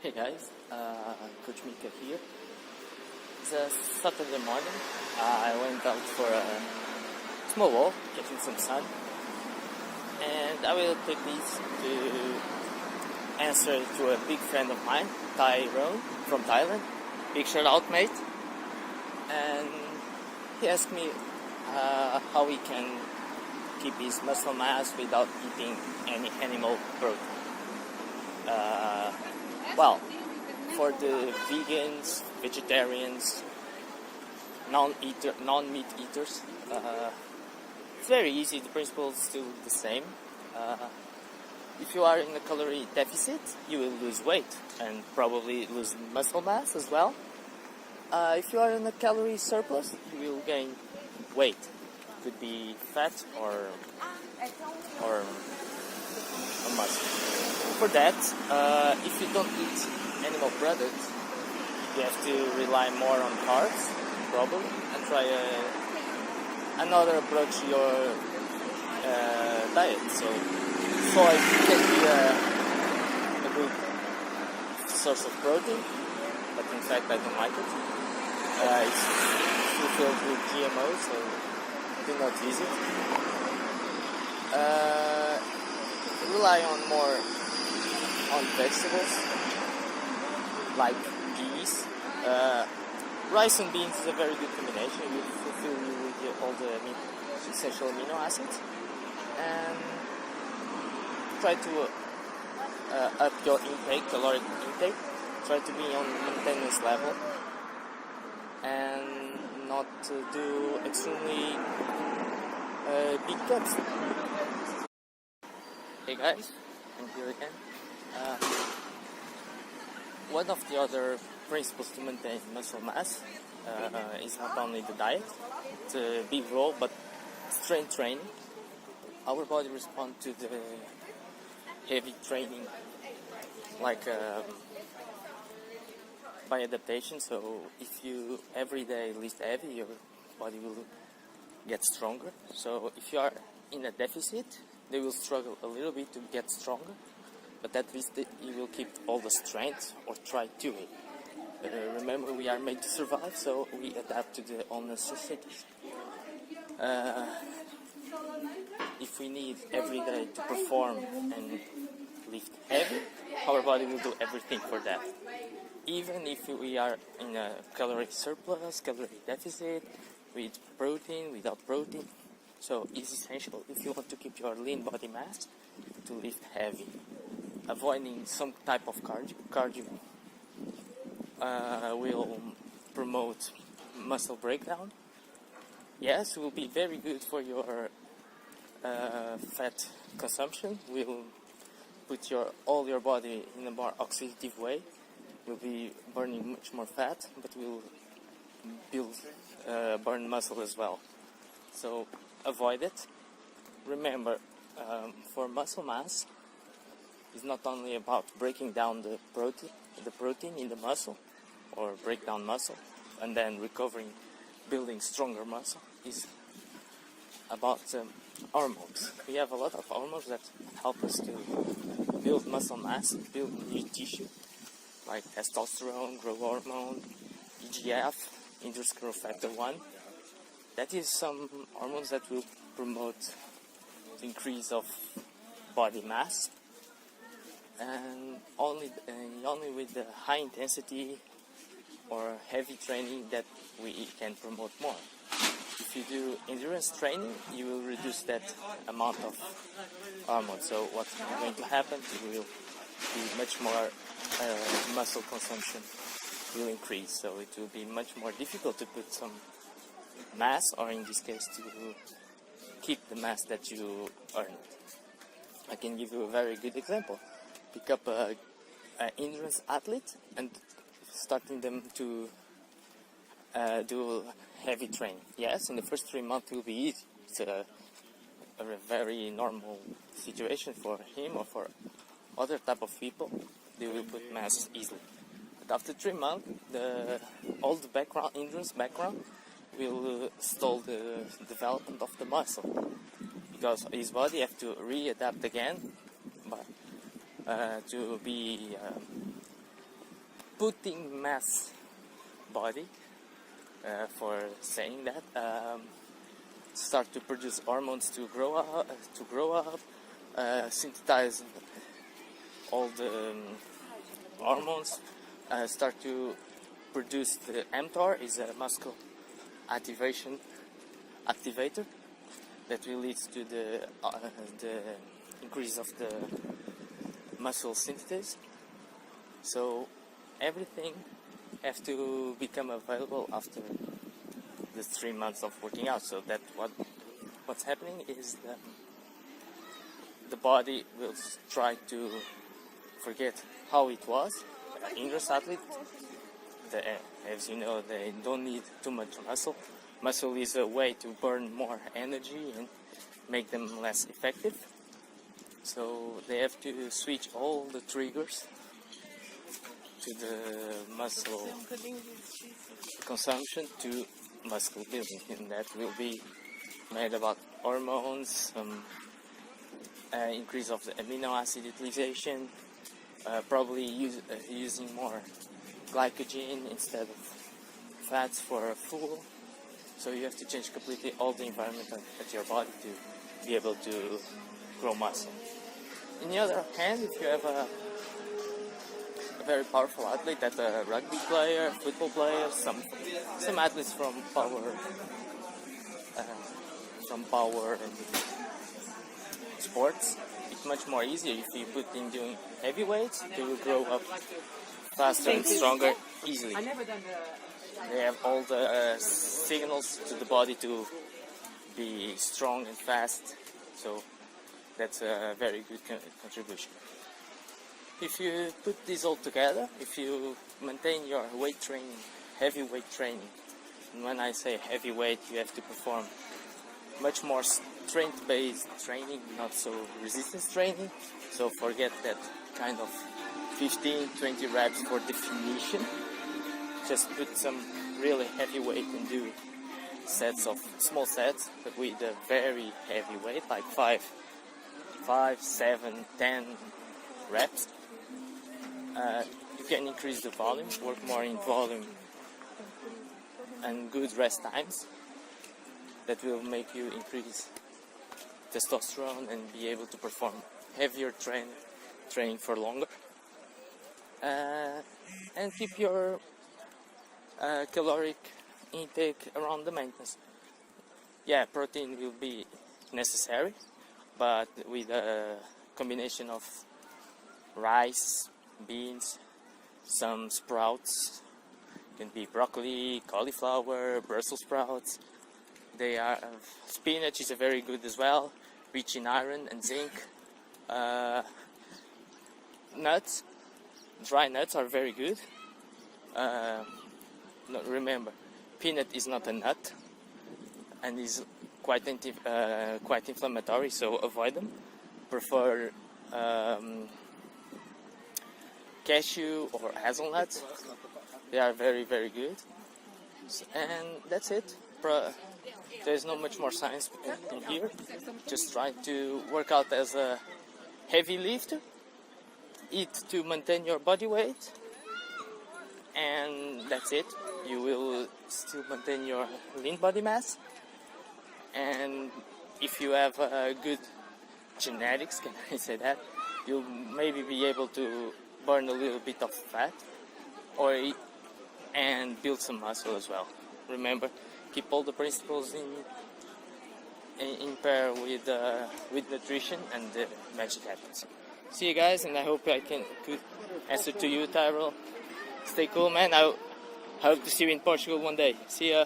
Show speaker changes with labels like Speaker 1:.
Speaker 1: Hey guys, Coach Mika here. It's a Saturday morning. I went out for a small walk, getting some sun, and I will take this to answer to a big friend of mine, Tyrone from Thailand. Big shout out, mate. And he asked me how he can keep his muscle mass without eating any animal protein. Well, for the vegans, vegetarians, non-meat eaters, it's very easy. The principle is still the same. If you are in a calorie deficit, you will lose weight and probably lose muscle mass as well. If you are in a calorie surplus, you will gain weight. It could be fat or muscle. For that, if you don't eat animal products, you have to rely more on carbs, probably, and try another approach to your diet. So, soy can be a good source of protein, but in fact I don't like it. It's filled with GMOs, so do not use it. Rely on more on vegetables like peas. Rice and beans is a very good combination. It will fulfill you with all the essential amino acids, and try to up your intake, caloric intake. Try to be on maintenance level and not to do extremely big cuts. Hey guys, I'm here again. One of the other principles to maintain muscle mass is not only the diet, it's a big role, but strength training. Our body responds to the heavy training like by adaptation. So if you every day lift heavy, your body will get stronger. So if you are in a deficit, they will struggle a little bit to get stronger, but at least you will keep all the strength, or try to. Remember, we are made to survive, so we adapt to the own necessities. If we need every day to perform and lift heavy, our body will do everything for that. Even if we are in a calorie surplus, calorie deficit, with protein, without protein. So it's essential if you want to keep your lean body mass to lift heavy. Avoiding some type of cardio will promote muscle breakdown. Yes, it will be very good for your fat consumption. Will put all your body in a more oxidative way. You'll be burning much more fat, but will burn muscle as well. So avoid it. Remember, for muscle mass, it's not only about breaking down the protein in the muscle, or break down muscle, and then recovering, building stronger muscle. It's about hormones. We have a lot of hormones that help us to build muscle mass, build new tissue, like testosterone, growth hormone, EGF, interest growth factor 1. That is some hormones that will promote the increase of body mass, and only with the high intensity or heavy training that we can promote more. If you do endurance training, you will reduce that amount of hormones. So what's going to happen? You will be much more muscle consumption will increase. So it will be much more difficult to put some mass, or in this case to keep the mass that you earned. I can give you a very good example. Pick up an endurance athlete and starting them to do heavy training. Yes, in the first 3 months it will be easy. It's a very normal situation for him or for other type of people. They will put mass easily. But after 3 months, all the endurance background will stall the development of the muscle, because his body have to readapt again to be putting mass body, for saying that, start to produce hormones to grow up, synthesize all the hormones, start to produce the mTOR, is a muscle activator that will lead to the increase of the muscle synthesis. So everything have to become available after the 3 months of working out. So that what's happening is that the body will try to forget how it was. Ingress athlete, as you know, they don't need too much muscle. Muscle is a way to burn more energy and make them less effective. So they have to switch all the triggers to the muscle consumption to muscle building, and that will be made about hormones, increase of the amino acid utilization, probably using more glycogen instead of fats for fuel. So you have to change completely all the environment at your body to be able to grow muscle. On the other hand, if you have a very powerful athlete, that's a rugby player, football player, some athletes from power sports, it's much more easier if you put in doing heavy weights to grow up faster and stronger easily. They have all the signals to the body to be strong and fast, so that's a very good contribution. If you put this all together, if you maintain your weight training, heavy weight training, and when I say heavy weight, you have to perform much more strength-based training, not so resistance training. So forget that kind of 15-20 reps for definition. Just put some really heavy weight and do small sets, but with a very heavy weight, like 5, 7, 10 reps. You can increase the volume, work more in volume and good rest times. That will make you increase testosterone and be able to perform heavier training for longer. And keep your caloric intake around the maintenance. Yeah, protein will be necessary, but with a combination of rice, beans, some sprouts, can be broccoli, cauliflower, Brussels sprouts. Spinach is very good as well, rich in iron and zinc. Nuts, dry nuts are very good. Remember, peanut is not a nut and is quite inflammatory, so avoid them. Prefer cashew or hazelnuts. They are very, very good. And that's it. There's not much more science in here. Just try to work out as a heavy lifter. Eat to maintain your body weight. And that's it. You will still maintain your lean body mass. And if you have good genetics, can I say that, you'll maybe be able to burn a little bit of fat and build some muscle as well. Remember, keep all the principles in pair with nutrition, and the magic happens. See you guys, and I hope I could answer to you, Tyrell. Stay cool, man. I hope to see you in Portugal one day. See ya.